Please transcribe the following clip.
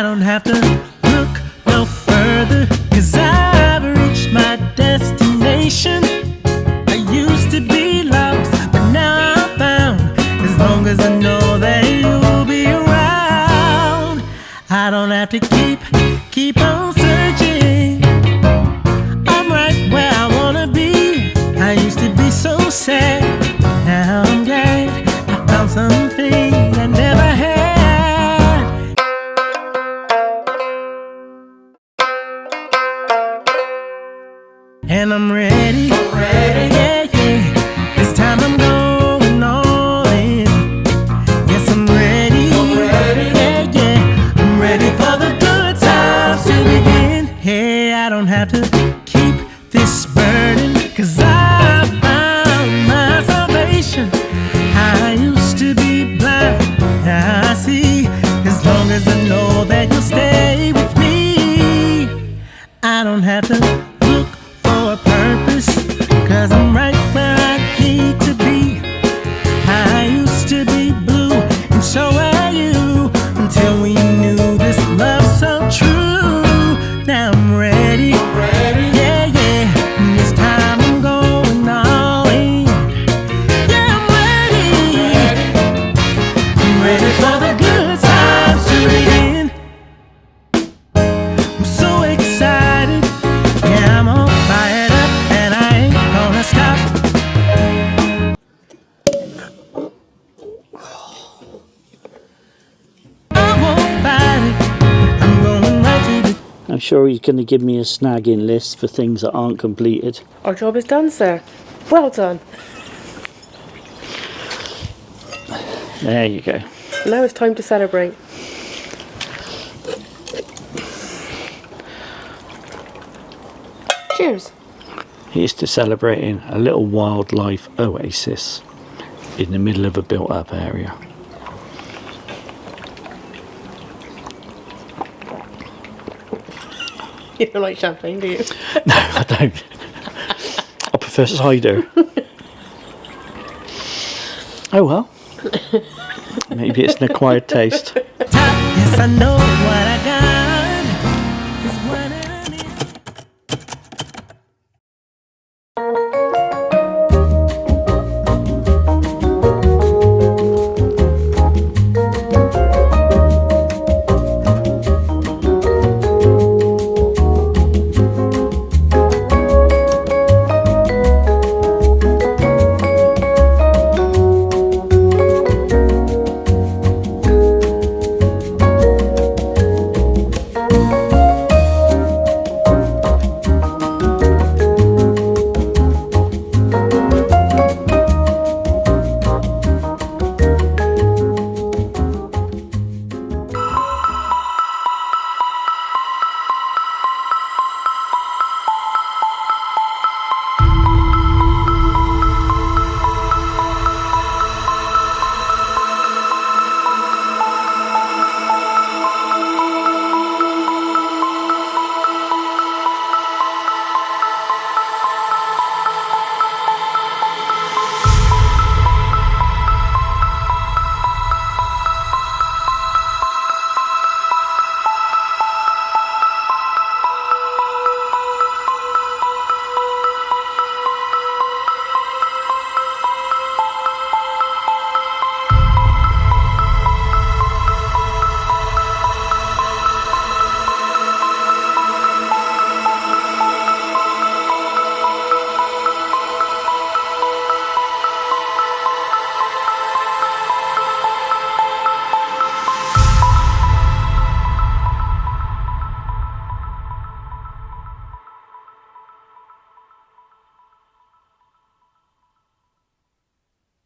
don't have to look no further, 'cause I've reached my destination. I used to be lost, but now I'm found. As long as I know that you'll be around, I don't have to keep on searching. I'm right where I wanna be. I used to be so sad, now I'm glad I found something I never had. And I'm ready, yeah, yeah. This time I'm going all in. Yes, I'm ready, yeah, yeah. I'm ready for the good times to begin. Hey, I don't have to keep this burden, 'cause I found my salvation. I used to be blind, now I see. As long as I know that you'll stay with me, I don't have to look for a purpose, 'cause I'm right where I need to be. I used to be blue, and so are you, until we knew this love so true. Now I'm ready, yeah, yeah. And this time I'm going all in. Yeah, I'm ready for the good times to begin. I'm so excited, yeah, I'm all fired up, and I ain't gonna stop. I won't fight it, I'm going right to the... I'm sure he's going to give me a snagging list for things that aren't completed. Our job is done, sir. Well done. There you go. Now it's time to celebrate. Cheers. Here's to celebrating a little wildlife oasis in the middle of a built-up area. You don't like champagne, do you? No, I don't. I prefer cider. Oh well. Maybe it's an acquired taste. Yes, I know